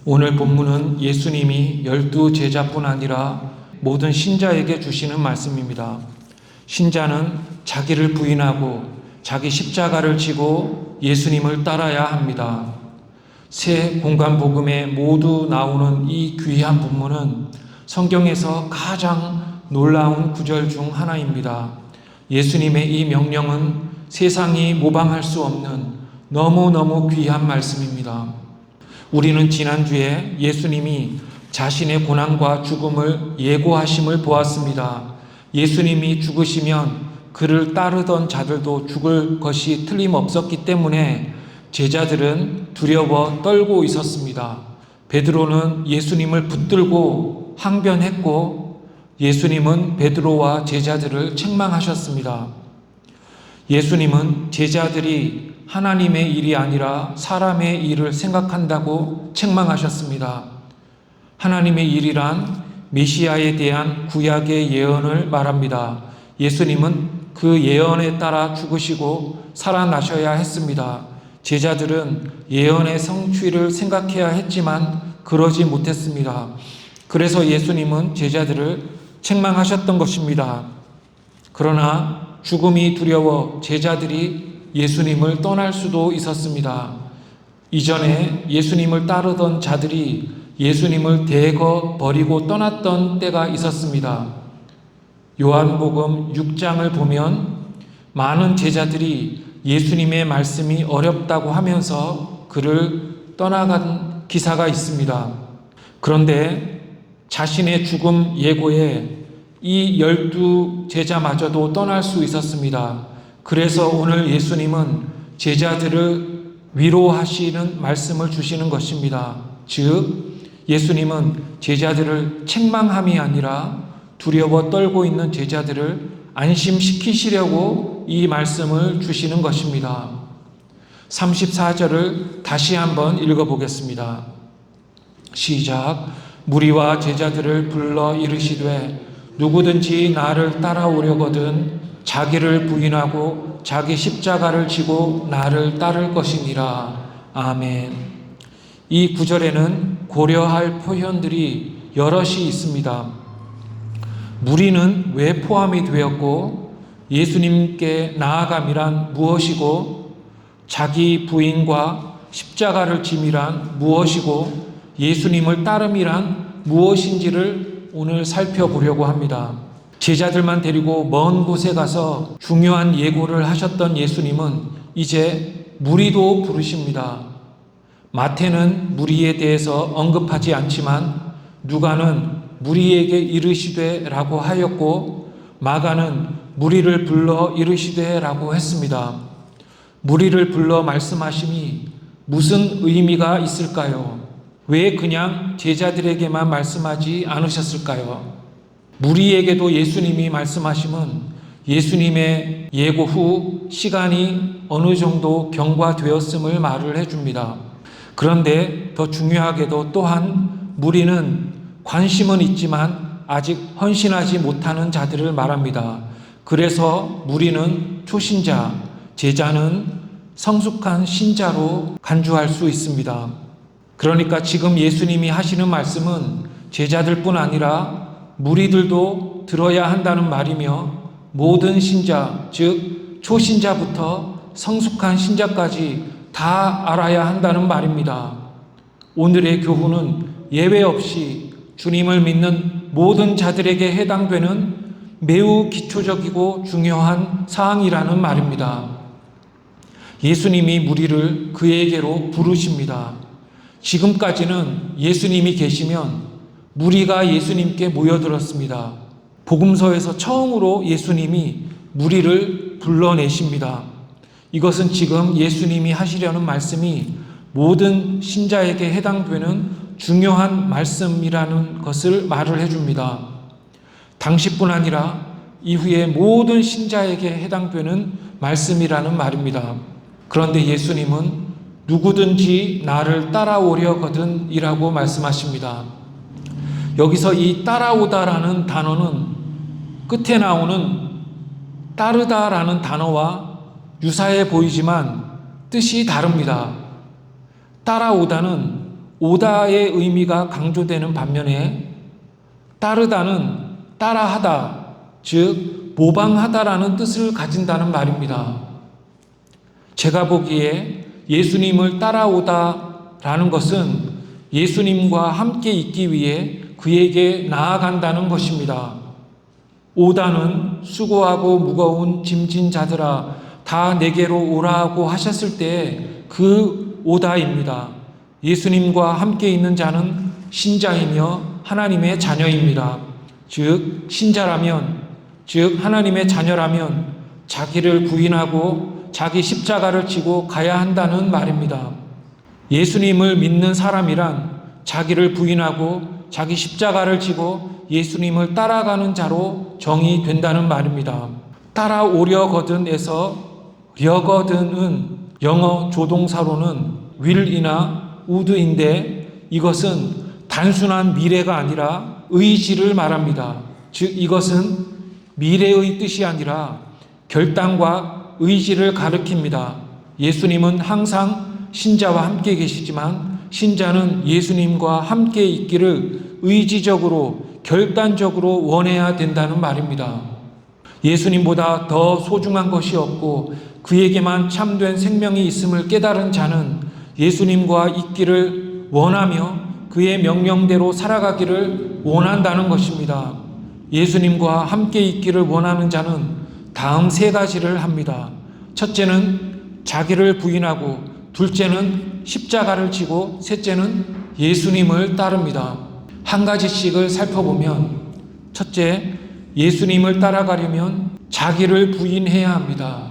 오늘 본문은 예수님이 12제자뿐 아니라 모든 신자에게 주시는 말씀입니다. 신자는 자기를 부인하고 자기 십자가를 지고 예수님을 따라야 합니다. 새 공간 복음에 모두 나오는 이 귀한 본문은 성경에서 가장 놀라운 구절 중 하나입니다. 예수님의 이 명령은 세상이 모방할 수 없는 너무너무 귀한 말씀입니다. 우리는 지난주에 예수님이 자신의 고난과 죽음을 예고하심을 보았습니다. 예수님이 죽으시면 그를 따르던 자들도 죽을 것이 틀림없었기 때문에 제자들은 두려워 떨고 있었습니다. 베드로는 예수님을 붙들고 항변했고 예수님은 베드로와 제자들을 책망하셨습니다. 예수님은 제자들이 하나님의 일이 아니라 사람의 일을 생각한다고 책망하셨습니다. 하나님의 일이란 메시아에 대한 구약의 예언을 말합니다. 예수님은 그 예언에 따라 죽으시고 살아나셔야 했습니다. 제자들은 예언의 성취를 생각해야 했지만 그러지 못했습니다. 그래서 예수님은 제자들을 책망하셨던 것입니다. 그러나 죽음이 두려워 제자들이 예수님을 떠날 수도 있었습니다. 이전에 예수님을 따르던 자들이 예수님을 대거 버리고 떠났던 때가 있었습니다. 요한복음 6장을 보면 많은 제자들이 예수님의 말씀이 어렵다고 하면서 그를 떠나간 기사가 있습니다. 그런데 자신의 죽음 예고에 이 12제자마저도 떠날 수 있었습니다. 그래서 오늘 예수님은 제자들을 위로하시는 말씀을 주시는 것입니다. 즉 예수님은 제자들을 책망함이 아니라 두려워 떨고 있는 제자들을 안심시키시려고 이 말씀을 주시는 것입니다. 34절을 다시 한번 읽어보겠습니다. 시작. 무리와 제자들을 불러 이르시되 누구든지 나를 따라오려거든 자기를 부인하고 자기 십자가를 지고 나를 따를 것이니라. 아멘. 이 구절에는 고려할 표현들이 여럿이 있습니다. 무리는 왜 포함이 되었고 예수님께 나아감이란 무엇이고 자기 부인과 십자가를 짐이란 무엇이고 예수님을 따름이란 무엇인지를 오늘 살펴보려고 합니다. 제자들만 데리고 먼 곳에 가서 중요한 예고를 하셨던 예수님은 이제 무리도 부르십니다. 마태는 무리에 대해서 언급하지 않지만 누가는 무리에게 이르시되 라고 하였고 마가는 무리를 불러 이르시되 라고 했습니다. 무리를 불러 말씀하심이 무슨 의미가 있을까요? 왜 그냥 제자들에게만 말씀하지 않으셨을까요? 무리에게도 예수님이 말씀하심은 예수님의 예고 후 시간이 어느 정도 경과되었음을 말을 해줍니다. 그런데 더 중요하게도 또한 무리는 관심은 있지만 아직 헌신하지 못하는 자들을 말합니다. 그래서 무리는 초신자, 제자는 성숙한 신자로 간주할 수 있습니다. 그러니까 지금 예수님이 하시는 말씀은 제자들뿐 아니라 무리들도 들어야 한다는 말이며 모든 신자, 즉 초신자부터 성숙한 신자까지 다 알아야 한다는 말입니다. 오늘의 교훈은 예외 없이 주님을 믿는 모든 자들에게 해당되는 매우 기초적이고 중요한 사항이라는 말입니다. 예수님이 무리를 그에게로 부르십니다. 지금까지는 예수님이 계시면 무리가 예수님께 모여들었습니다. 복음서에서 처음으로 예수님이 무리를 불러내십니다. 이것은 지금 예수님이 하시려는 말씀이 모든 신자에게 해당되는 중요한 말씀이라는 것을 말을 해줍니다. 당시뿐 아니라 이후에 모든 신자에게 해당되는 말씀이라는 말입니다. 그런데 예수님은 누구든지 나를 따라오려거든 이라고 말씀하십니다. 여기서 이 따라오다라는 단어는 끝에 나오는 따르다라는 단어와 유사해 보이지만 뜻이 다릅니다. 따라오다는 오다의 의미가 강조되는 반면에 따르다는 따라하다, 즉 모방하다라는 뜻을 가진다는 말입니다. 제가 보기에 예수님을 따라오다라는 것은 예수님과 함께 있기 위해 그에게 나아간다는 것입니다. 오다는 수고하고 무거운 짐진 자들아 다 내게로 오라고 하셨을 때 그 오다입니다. 예수님과 함께 있는 자는 신자이며 하나님의 자녀입니다. 즉 신자라면, 즉 하나님의 자녀라면 자기를 부인하고 자기 십자가를 지고 가야 한다는 말입니다. 예수님을 믿는 사람이란 자기를 부인하고 자기 십자가를 지고 예수님을 따라가는 자로 정의된다는 말입니다. 따라오려거든에서 려거든은 영어 조동사로는 will이나 would인데 이것은 단순한 미래가 아니라 의지를 말합니다. 즉 이것은 미래의 뜻이 아니라 결단과 의지를 가리킵니다. 예수님은 항상 신자와 함께 계시지만 신자는 예수님과 함께 있기를 의지적으로 결단적으로 원해야 된다는 말입니다. 예수님보다 더 소중한 것이 없고 그에게만 참된 생명이 있음을 깨달은 자는 예수님과 있기를 원하며 그의 명령대로 살아가기를 원한다는 것입니다. 예수님과 함께 있기를 원하는 자는 다음 세 가지를 합니다. 첫째는 자기를 부인하고, 둘째는 십자가를 지고, 셋째는 예수님을 따릅니다. 한 가지씩을 살펴보면, 첫째, 예수님을 따라가려면 자기를 부인해야 합니다.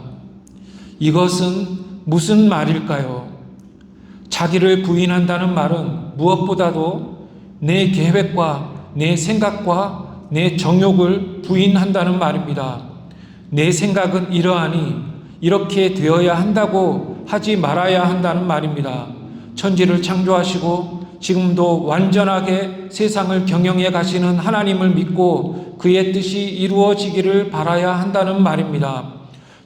이것은 무슨 말일까요? 자기를 부인한다는 말은 무엇보다도 내 계획과 내 생각과 내 정욕을 부인한다는 말입니다. 내 생각은 이러하니 이렇게 되어야 한다고 하지 말아야 한다는 말입니다. 천지를 창조하시고 지금도 완전하게 세상을 경영해 가시는 하나님을 믿고 그의 뜻이 이루어지기를 바라야 한다는 말입니다.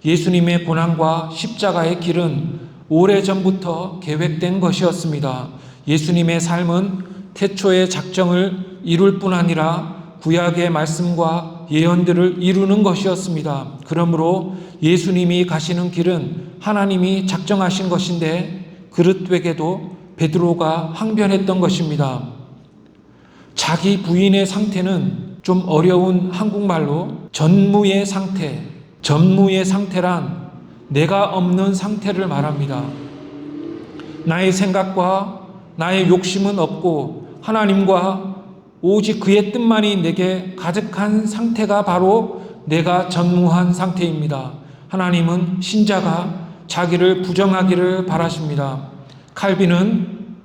예수님의 고난과 십자가의 길은 오래전부터 계획된 것이었습니다. 예수님의 삶은 태초의 작정을 이룰 뿐 아니라 구약의 말씀과 예언들을 이루는 것이었습니다. 그러므로 예수님이 가시는 길은 하나님이 작정하신 것인데 그릇되게도 베드로가 항변했던 것입니다. 자기 부인의 상태는 좀 어려운 한국말로 전무의 상태, 전무의 상태란 내가 없는 상태를 말합니다. 나의 생각과 나의 욕심은 없고 하나님과 오직 그의 뜻만이 내게 가득한 상태가 바로 내가 전무한 상태입니다. 하나님은 신자가 자기를 부정하기를 바라십니다. 칼빈은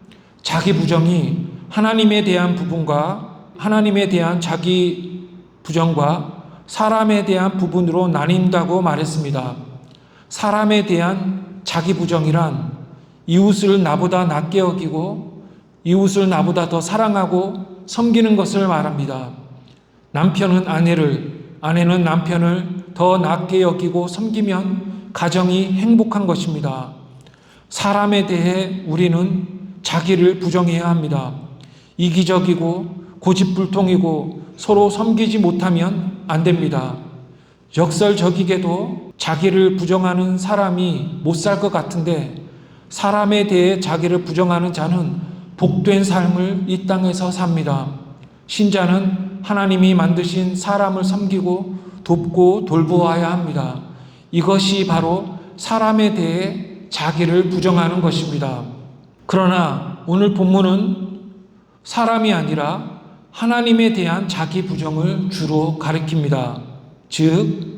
자기 부정이 하나님에 대한 부분과 하나님에 대한 자기 부정과 사람에 대한 부분으로 나뉜다고 말했습니다. 사람에 대한 자기 부정이란 이웃을 나보다 낮게 여기고 이웃을 나보다 더 사랑하고 섬기는 것을 말합니다. 남편은 아내를, 아내는 남편을 더 낮게 여기고 섬기면 가정이 행복한 것입니다. 사람에 대해 우리는 자기를 부정해야 합니다. 이기적이고 고집불통이고 서로 섬기지 못하면 안 됩니다. 역설적이게도 자기를 부정하는 사람이 못 살 것 같은데 사람에 대해 자기를 부정하는 자는 복된 삶을 이 땅에서 삽니다. 신자는 하나님이 만드신 사람을 섬기고 돕고 돌보아야 합니다. 이것이 바로 사람에 대해 자기를 부정하는 것입니다. 그러나 오늘 본문은 사람이 아니라 하나님에 대한 자기 부정을 주로 가리킵니다. 즉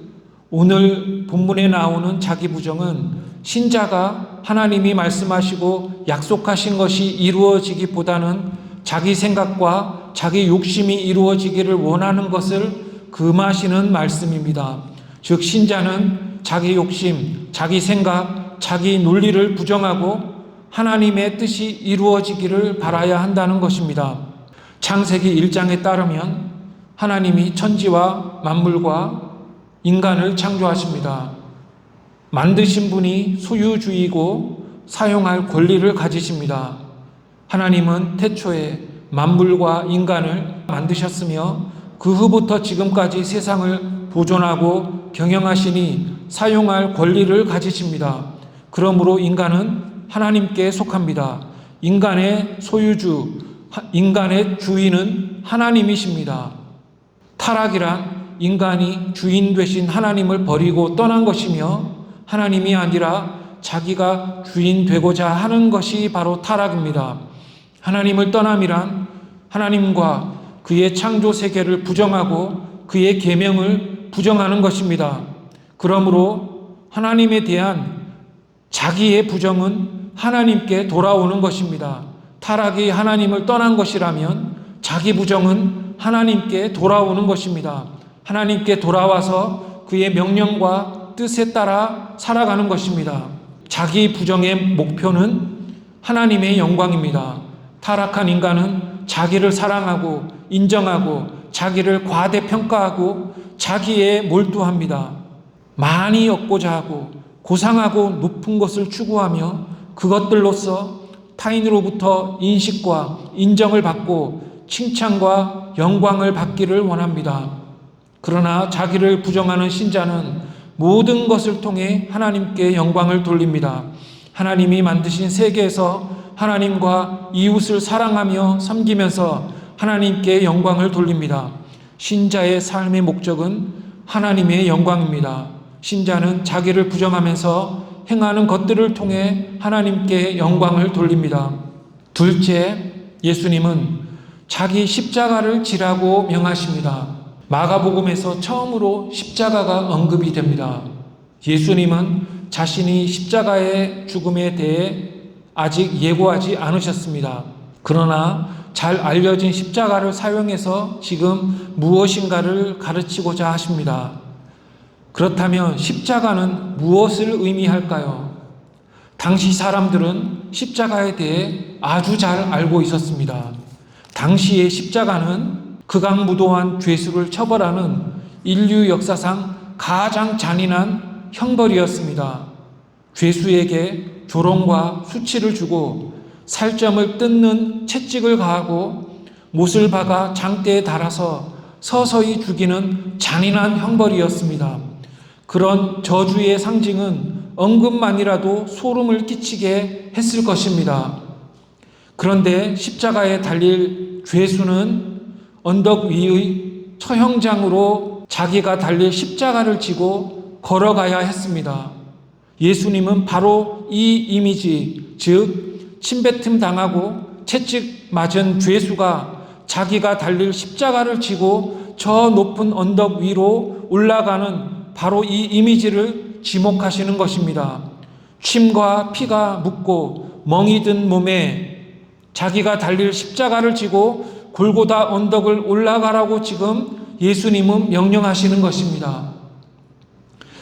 오늘 본문에 나오는 자기 부정은 신자가 하나님이 말씀하시고 약속하신 것이 이루어지기보다는 자기 생각과 자기 욕심이 이루어지기를 원하는 것을 금하시는 말씀입니다. 즉 신자는 자기 욕심, 자기 생각, 자기 논리를 부정하고 하나님의 뜻이 이루어지기를 바라야 한다는 것입니다. 창세기 1장에 따르면 하나님이 천지와 만물과 인간을 창조하십니다. 만드신 분이 소유주의고 사용할 권리를 가지십니다. 하나님은 태초에 만물과 인간을 만드셨으며 그 후부터 지금까지 세상을 보존하고 경영하시니 사용할 권리를 가지십니다. 그러므로 인간은 하나님께 속합니다. 인간의 소유주, 인간의 주인은 하나님이십니다. 타락이란 인간이 주인 되신 하나님을 버리고 떠난 것이며 하나님이 아니라 자기가 주인 되고자 하는 것이 바로 타락입니다. 하나님을 떠남이란 하나님과 그의 창조 세계를 부정하고 그의 계명을 부정하는 것입니다. 그러므로 하나님에 대한 자기의 부정은 하나님께 돌아오는 것입니다. 타락이 하나님을 떠난 것이라면 자기 부정은 하나님께 돌아오는 것입니다. 하나님께 돌아와서 그의 명령과 뜻에 따라 살아가는 것입니다. 자기 부정의 목표는 하나님의 영광입니다. 타락한 인간은 자기를 사랑하고 인정하고 자기를 과대평가하고 자기에 몰두합니다. 많이 얻고자 하고 고상하고 높은 것을 추구하며 그것들로서 타인으로부터 인식과 인정을 받고 칭찬과 영광을 받기를 원합니다. 그러나 자기를 부정하는 신자는 모든 것을 통해 하나님께 영광을 돌립니다. 하나님이 만드신 세계에서 하나님과 이웃을 사랑하며 섬기면서 하나님께 영광을 돌립니다. 신자의 삶의 목적은 하나님의 영광입니다. 신자는 자기를 부정하면서 행하는 것들을 통해 하나님께 영광을 돌립니다. 둘째, 예수님은 자기 십자가를 지라고 명하십니다. 마가복음에서 처음으로 십자가가 언급이 됩니다. 예수님은 자신이 십자가의 죽음에 대해 아직 예고하지 않으셨습니다. 그러나 잘 알려진 십자가를 사용해서 지금 무엇인가를 가르치고자 하십니다. 그렇다면 십자가는 무엇을 의미할까요? 당시 사람들은 십자가에 대해 아주 잘 알고 있었습니다. 당시의 십자가는 극악무도한 죄수를 처벌하는 인류 역사상 가장 잔인한 형벌이었습니다. 죄수에게 조롱과 수치를 주고 살점을 뜯는 채찍을 가하고 못을 박아 장대에 달아서 서서히 죽이는 잔인한 형벌이었습니다. 그런 저주의 상징은 언급만이라도 소름을 끼치게 했을 것입니다. 그런데 십자가에 달릴 죄수는 언덕 위의 처형장으로 자기가 달릴 십자가를 지고 걸어가야 했습니다. 예수님은 바로 이 이미지, 즉 침뱉음 당하고 채찍 맞은 죄수가 자기가 달릴 십자가를 지고 저 높은 언덕 위로 올라가는 바로 이 이미지를 지목하시는 것입니다. 침과 피가 묻고 멍이 든 몸에 자기가 달릴 십자가를 지고 골고다 언덕을 올라가라고 지금 예수님은 명령하시는 것입니다.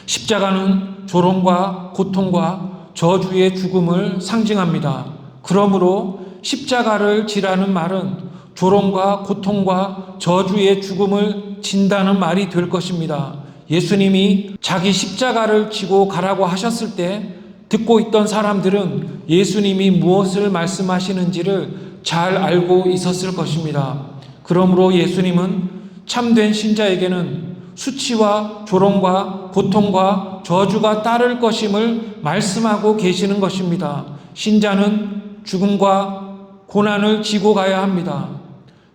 십자가는 조롱과 고통과 저주의 죽음을 상징합니다. 그러므로 십자가를 지라는 말은 조롱과 고통과 저주의 죽음을 진다는 말이 될 것입니다. 예수님이 자기 십자가를 지고 가라고 하셨을 때 듣고 있던 사람들은 예수님이 무엇을 말씀하시는지를 잘 알고 있었을 것입니다. 그러므로 예수님은 참된 신자에게는 수치와 조롱과 고통과 저주가 따를 것임을 말씀하고 계시는 것입니다. 신자는 죽음과 고난을 지고 가야 합니다.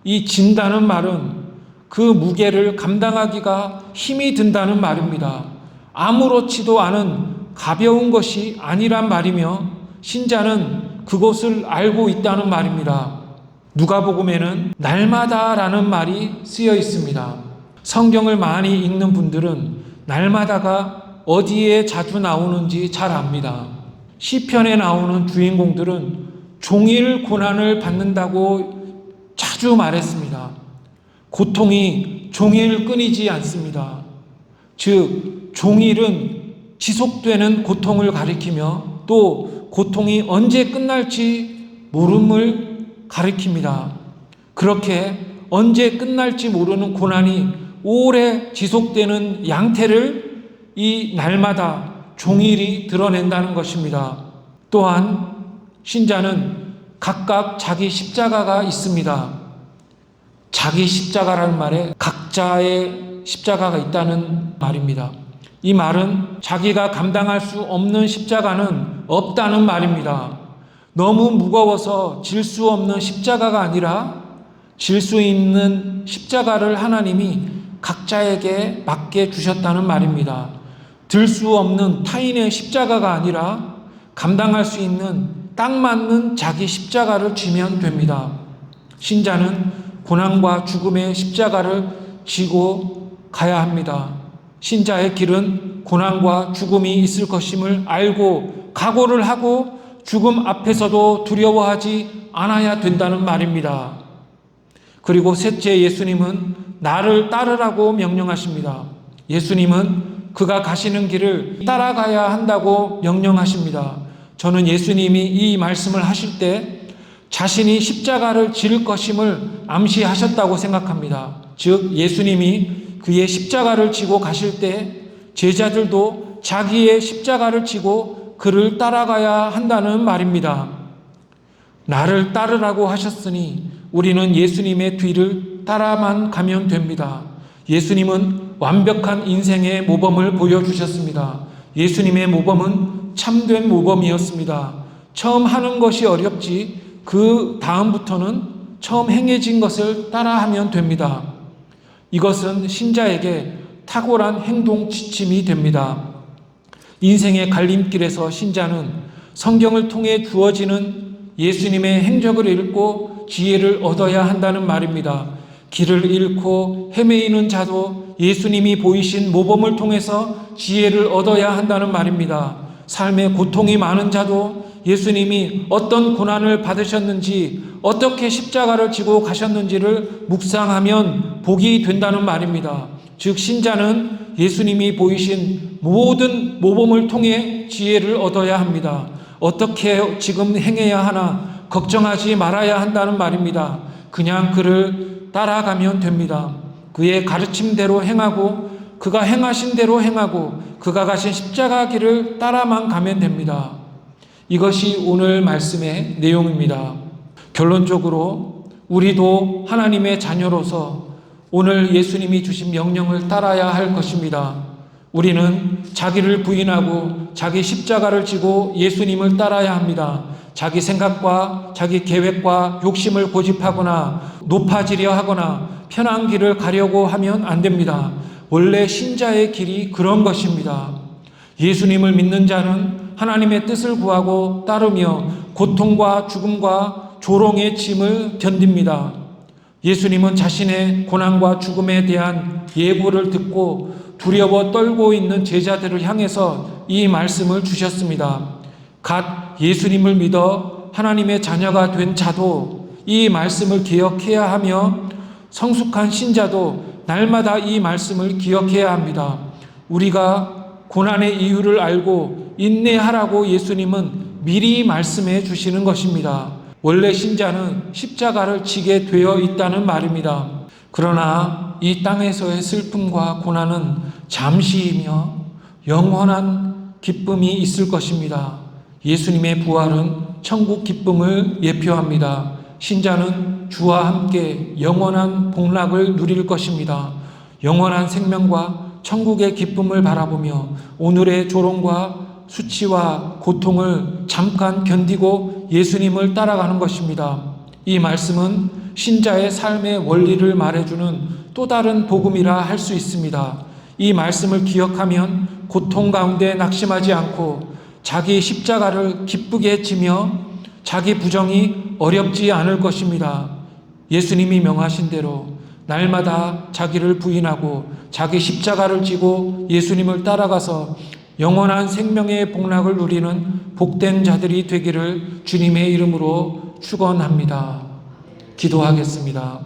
이 진다는 말은 그 무게를 감당하기가 힘이 든다는 말입니다. 아무렇지도 않은 가벼운 것이 아니란 말이며 신자는 그것을 알고 있다는 말입니다. 누가복음에는 날마다라는 말이 쓰여 있습니다. 성경을 많이 읽는 분들은 날마다가 어디에 자주 나오는지 잘 압니다. 시편에 나오는 주인공들은 종일 고난을 받는다고 자주 말했습니다. 고통이 종일 끊이지 않습니다. 즉 종일은 지속되는 고통을 가리키며 또 고통이 언제 끝날지 모름을 가리킵니다. 그렇게 언제 끝날지 모르는 고난이 오래 지속되는 양태를 이 날마다 종일이 드러낸다는 것입니다. 또한 신자는 각각 자기 십자가가 있습니다. 자기 십자가라는 말에 각자의 십자가가 있다는 말입니다. 이 말은 자기가 감당할 수 없는 십자가는 없다는 말입니다. 너무 무거워서 질 수 없는 십자가가 아니라 질 수 있는 십자가를 하나님이 각자에게 맡겨 주셨다는 말입니다. 들 수 없는 타인의 십자가가 아니라 감당할 수 있는 딱 맞는 자기 십자가를 쥐면 됩니다. 신자는 고난과 죽음의 십자가를 지고 가야 합니다. 신자의 길은 고난과 죽음이 있을 것임을 알고 각오를 하고 죽음 앞에서도 두려워하지 않아야 된다는 말입니다. 그리고 셋째, 예수님은 나를 따르라고 명령하십니다. 예수님은 그가 가시는 길을 따라가야 한다고 명령하십니다. 저는 예수님이 이 말씀을 하실 때 자신이 십자가를 질 것임을 암시하셨다고 생각합니다. 즉 예수님이 그의 십자가를 지고 가실 때 제자들도 자기의 십자가를 지고 그를 따라가야 한다는 말입니다. 나를 따르라고 하셨으니 우리는 예수님의 뒤를 따라만 가면 됩니다. 예수님은 완벽한 인생의 모범을 보여주셨습니다. 예수님의 모범은 참된 모범이었습니다. 처음 하는 것이 어렵지 그 다음부터는 처음 행해진 것을 따라하면 됩니다. 이것은 신자에게 탁월한 행동 지침이 됩니다. 인생의 갈림길에서 신자는 성경을 통해 주어지는 예수님의 행적을 읽고 지혜를 얻어야 한다는 말입니다. 길을 잃고 헤매이는 자도 예수님이 보이신 모범을 통해서 지혜를 얻어야 한다는 말입니다. 삶에 고통이 많은 자도 예수님이 어떤 고난을 받으셨는지 어떻게 십자가를 지고 가셨는지를 묵상하면 복이 된다는 말입니다. 즉 신자는 예수님이 보이신 모든 모범을 통해 지혜를 얻어야 합니다. 어떻게 지금 행해야 하나 걱정하지 말아야 한다는 말입니다. 그냥 그를 따라가면 됩니다. 그의 가르침대로 행하고 그가 행하신 대로 행하고 그가 가신 십자가 길을 따라만 가면 됩니다. 이것이 오늘 말씀의 내용입니다. 결론적으로 우리도 하나님의 자녀로서 오늘 예수님이 주신 명령을 따라야 할 것입니다. 우리는 자기를 부인하고 자기 십자가를 지고 예수님을 따라야 합니다. 자기 생각과 자기 계획과 욕심을 고집하거나 높아지려 하거나 편한 길을 가려고 하면 안 됩니다. 원래 신자의 길이 그런 것입니다. 예수님을 믿는 자는 하나님의 뜻을 구하고 따르며 고통과 죽음과 조롱의 짐을 견딥니다. 예수님은 자신의 고난과 죽음에 대한 예고를 듣고 두려워 떨고 있는 제자들을 향해서 이 말씀을 주셨습니다. 갓 예수님을 믿어 하나님의 자녀가 된 자도 이 말씀을 기억해야 하며 성숙한 신자도 날마다 이 말씀을 기억해야 합니다. 우리가 고난의 이유를 알고 인내하라고 예수님은 미리 말씀해 주시는 것입니다. 원래 신자는 십자가를 지게 되어 있다는 말입니다. 그러나 이 땅에서의 슬픔과 고난은 잠시이며 영원한 기쁨이 있을 것입니다. 예수님의 부활은 천국 기쁨을 예표합니다. 신자는 주와 함께 영원한 복락을 누릴 것입니다. 영원한 생명과 천국의 기쁨을 바라보며 오늘의 조롱과 수치와 고통을 잠깐 견디고 예수님을 따라가는 것입니다. 이 말씀은 신자의 삶의 원리를 말해주는 또 다른 복음이라 할 수 있습니다. 이 말씀을 기억하면 고통 가운데 낙심하지 않고 자기 십자가를 기쁘게 지며 자기 부정이 어렵지 않을 것입니다. 예수님이 명하신 대로 날마다 자기를 부인하고 자기 십자가를 지고 예수님을 따라가서 영원한 생명의 복락을 누리는 복된 자들이 되기를 주님의 이름으로 축원합니다. 기도하겠습니다.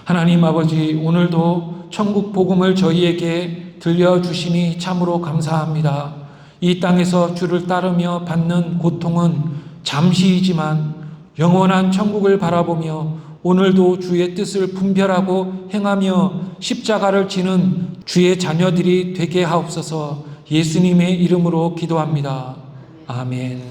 하나님 아버지, 오늘도 천국 복음을 저희에게 들려주시니 참으로 감사합니다. 이 땅에서 주를 따르며 받는 고통은 잠시이지만 영원한 천국을 바라보며 오늘도 주의 뜻을 분별하고 행하며 십자가를 지는 주의 자녀들이 되게 하옵소서. 예수님의 이름으로 기도합니다. 아멘.